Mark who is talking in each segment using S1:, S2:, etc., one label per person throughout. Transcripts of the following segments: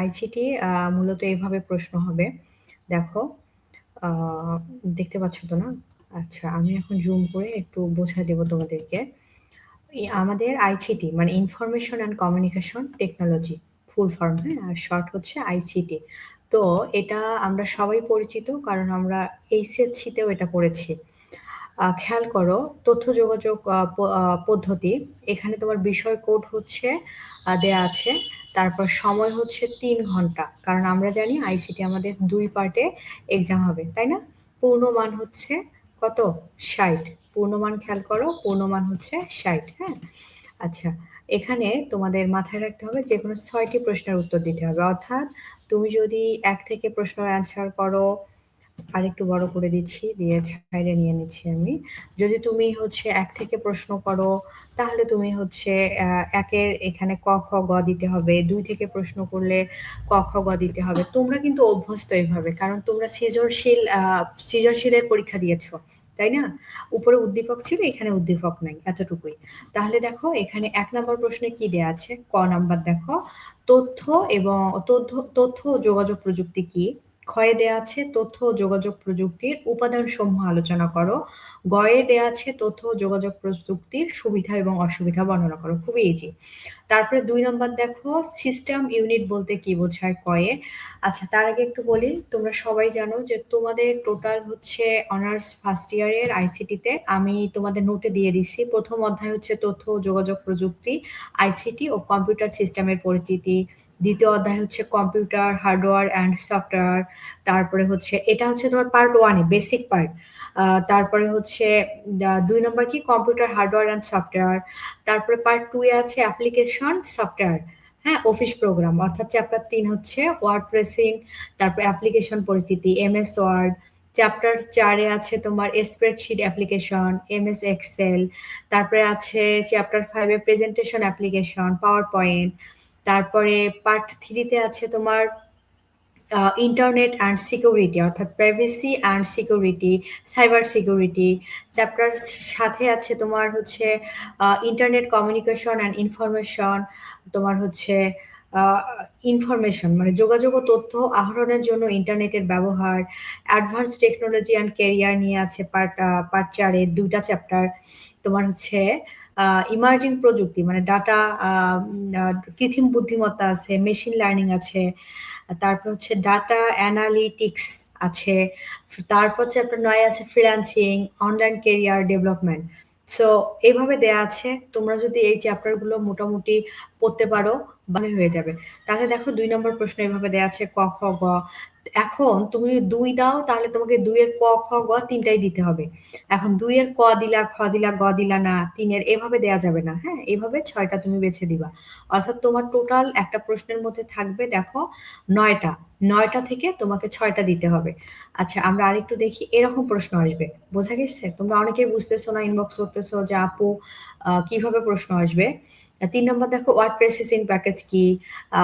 S1: ICT মূলত এভাবে প্রশ্ন হবে। দেখো, আ দেখতে পাচ্ছ তো না? আচ্ছা, আমি এখন জুম করে একটু বোঝায় দেব তোমাদেরকে। আমাদের আইসিটি মানে information and communication technology full form, হ্যাঁ? আর শর্ট হচ্ছে আইসিটি। তো এটা আমরা সবাই পরিচিত কারণ আমরা এইচএসসি তেও এটা পড়েছি। খেয়াল করো তথ্য যোগাযোগ পদ্ধতি। এখানে তোমার বিষয় কোড হচ্ছে দেয়া আছে। তারপর সময় হচ্ছে ৩ ঘন্টা। কারণ আমরা জানি আইসিটি আমাদের ২ পার্টে এক্সাম হবে, তাই না? পূর্ণমান হচ্ছে কত? ৬০। পূর্ণমান খেয়াল করো, পূর্ণমান হচ্ছে ৬০, হ্যাঁ? আচ্ছা, এখানে তোমাদের মাথায় রাখতে হবে যেকোনো ৬ টি প্রশ্নের উত্তর দিতে হবে। অর্থাৎ তুমি যদি ১ থেকে প্রশ্নের অ্যান্সার করো, আরেকটু বড় করে দিচ্ছি, দিয়ে সাইডে নিয়ে নিচ্ছি আমি। যদি তুমি হচ্ছে ১ থেকে প্রশ্ন করো, তাহলে তুমি হচ্ছে ১ এর এখানে ক, খ, গ দিতে হবে। ২ থেকে প্রশ্ন করলে ক, খ, গ দিতে হবে। তোমরা কিন্তু অভ্যস্ত এভাবে। কারণ তোমরা সৃজনশীলের পরীক্ষা দিয়েছ। তাই না? উপরে উদ্দীপক ছিল, এখানে উদ্দীপক নাই। এতটুকুই। তাহলে দেখো এখানে ১ নাম্বার প্রশ্নে কি দেয়া আছে? ক নাম্বার দেখো, তথ্য এবং তথ্য ও যোগাযোগ প্রযুক্তি কি? ক্ষয়ে দেয়া আছে তথ্য ও যোগাযোগ প্রযুক্তির উপাদানসমূহ আলোচনা করো। গয়ে দেয়া আছে তথ্য ও যোগাযোগ প্রযুক্তির সুবিধা এবং অসুবিধা বর্ণনা করো। খুবই ইজি। তারপরে ২ নাম্বার দেখো, সিস্টেম ইউনিট বলতে কি বোঝায় কয়ে? আচ্ছা, তার আগে একটু বলি, তোমরা সবাই জানো যে তোমাদের টোটাল হচ্ছে অনার্স ফার্স্ট ইয়ারের আইসিটিতে আমি তোমাদের নোটে দিয়ে দিচ্ছি। ১ম অধ্যায় হচ্ছে তথ্য ও যোগাযোগ প্রযুক্তি, আইসিটি ও কম্পিউটার সিস্টেমের পরিচিতি। ২য় অধ্যায় হচ্ছে কম্পিউটার, হার্ডওয়্যার অ্যান্ড সফটওয়্যার। তারপরে হচ্ছে এটা হচ্ছে তোমার পার্ট 1 এ বেসিক পার্ট। তারপরে হচ্ছে ২ নম্বর কি কম্পিউটার, হার্ডওয়্যার অ্যান্ড সফটওয়্যার। তারপরে পার্ট 2 এ আছে অ্যাপ্লিকেশন সফটওয়্যার। হ্যাঁ? অফিস প্রোগ্রাম অর্থাৎ চ্যাপ্টার ৩ হচ্ছে ওয়ার্ড প্রেসিং, তারপরে অ্যাপ্লিকেশন পরিচিতি, এমএস ওয়ার্ড। চ্যাপ্টার ৪ এ আছে তোমার স্প্রেডশিট অ্যাপ্লিকেশন, এমএস এক্সেল। তারপরে আছে চ্যাপ্টার 5 এ প্রেজেন্টেশন অ্যাপ্লিকেশন, পাওয়ার পয়েন্ট। তারপরে পার্ট 3 তে আছে তোমার ইন্টারনেট অ্যান্ড সিকিউরিটি অর্থাৎ privacy and security, cyber security. Chapter সাথে আছে তোমার হচ্ছে ইন্টারনেট কমিউনিকেশন অ্যান্ড ইনফরমেশন, তোমার হচ্ছে আ ইনফরমেশন মানে যোগাযোগ ও তথ্য আহরণের জন্য ইন্টারনেটের ব্যবহার। অ্যাডভান্স টেকনোলজি অ্যান্ড ক্যারিয়ার নিয়ে আছে পার্ট ৪ এর ২ টা চ্যাপ্টার। তোমার হচ্ছে ইমার্জিং প্রযুক্তি মানে ডাটা, আ আ কৃত্রিম বুদ্ধিমত্তা আছে, মেশিন লার্নিং আছে। তারপর হচ্ছে ডাটা অ্যানালিটিক্স আছে। তারপর চ্যাপ্টার ৯ আছে freelancing, online career development. So এভাবে দেয়া আছে। তোমরা যদি এই চ্যাপ্টার গুলো মোটামুটি পড়তে পারো, ভালোই হয়ে যাবে। তাহলে দেখো ২ নম্বর প্রশ্ন এভাবে দেয়া আছে ক, খ, গ। এখন তুমি যদি ২ দাও তাহলে তোমাকে ২ এর ক, খ, গ ৩ টাই দিতে হবে। এখন ২ এর ক দিলা, খ দিলা, গ দিলা না, ৩ এর এভাবে দেয়া যাবে না। হ্যাঁ? এভাবে ৬ টা তুমি বেছে দিবা। অর্থাৎ তোমার টোটাল একটা প্রশ্নের মধ্যে থাকবে দেখো ৯ টা। ৯ টা থেকে তোমাকে ৬ টা দিতে হবে। আচ্ছা, আমরা আরেকটু দেখি এরকম প্রশ্ন আসবে। বোঝা গেছে? তোমরা অনেকেই বুঝতেছো না, ইনবক্স করতেছো যে আপু কিভাবে প্রশ্ন আসবে? ৩ নম্বর দেখো ওয়ার্ড প্রসেসিং প্যাকেজ কি?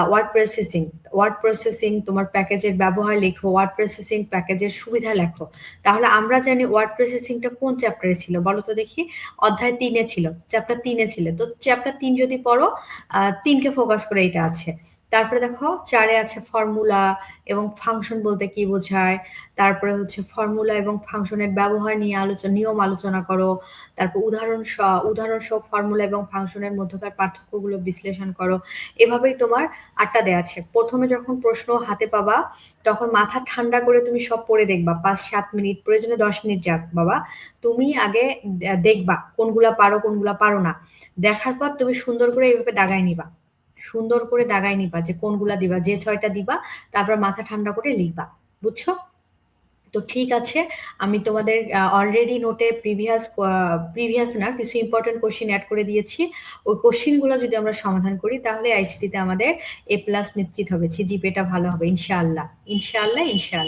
S1: ওয়ার্ড প্রসেসিং তোমার প্যাকেজের ব্যবহার লেখো, ওয়ার্ড প্রসেসিং প্যাকেজের সুবিধা লেখো। তাহলে আমরা জানি ওয়ার্ড প্রসেসিংটা কোন চ্যাপ্টারে ছিল বলো তো দেখি? অধ্যায় ৩ এ ছিল, চ্যাপ্টার ৩ এ ছিল। তো চ্যাপ্টার ৩ যদি পড়ো ৩ কে ফোকাস করে এটা আছে। তারপরে দেখো ৪ এ আছে ফর্মুলা এবং ফাংশন বলতে কি বোঝায়? তারপরে হচ্ছে ফর্মুলা এবং ফাংশনের ব্যবহার নিয়ে নিয়ম আলোচনা করো। তারপর উদাহরণসহ ফর্মুলা এবং ফাংশনের মধ্যকার পার্থক্যগুলো বিশ্লেষণ করো। এভাবেই তোমার ৮ টা দেয়া আছে। ১ম এ যখন প্রশ্ন হাতে পাবা, তখন মাথা ঠান্ডা করে তুমি সব পড়ে দেখবা। ৫-৭ মিনিট, প্রয়োজনে ১০ মিনিট যাক বাবা। তুমি আগে দেখবা কোনগুলা পারো, কোনগুলা পারো না। দেখার পর তুমি সুন্দর করে এভাবে দাগায় নিবা। সুন্দর করে দাগায় নিবা যে কোনগুলা দিবা। যে ৬ টা দিবা, তারপর মাথা ঠান্ডা করে লিখবা। বুঝছো? তো ঠিক আছে। আমি তোমাদের অলরেডি নোটে প্রিভিয়াস না কিছু ইম্পোর্টেন্ট কোয়েশ্চেন এড করে দিয়েছি। ওই কোয়েশ্চেন গুলো যদি আমরা সমাধান করি তাহলে আইসিটি তে আমাদের A+ নিশ্চিত হবে। জিপিএ টা ভালো হবে ইনশাআল্লাহ। ইনশাআল্লাহ, ইনশাআল্লাহ।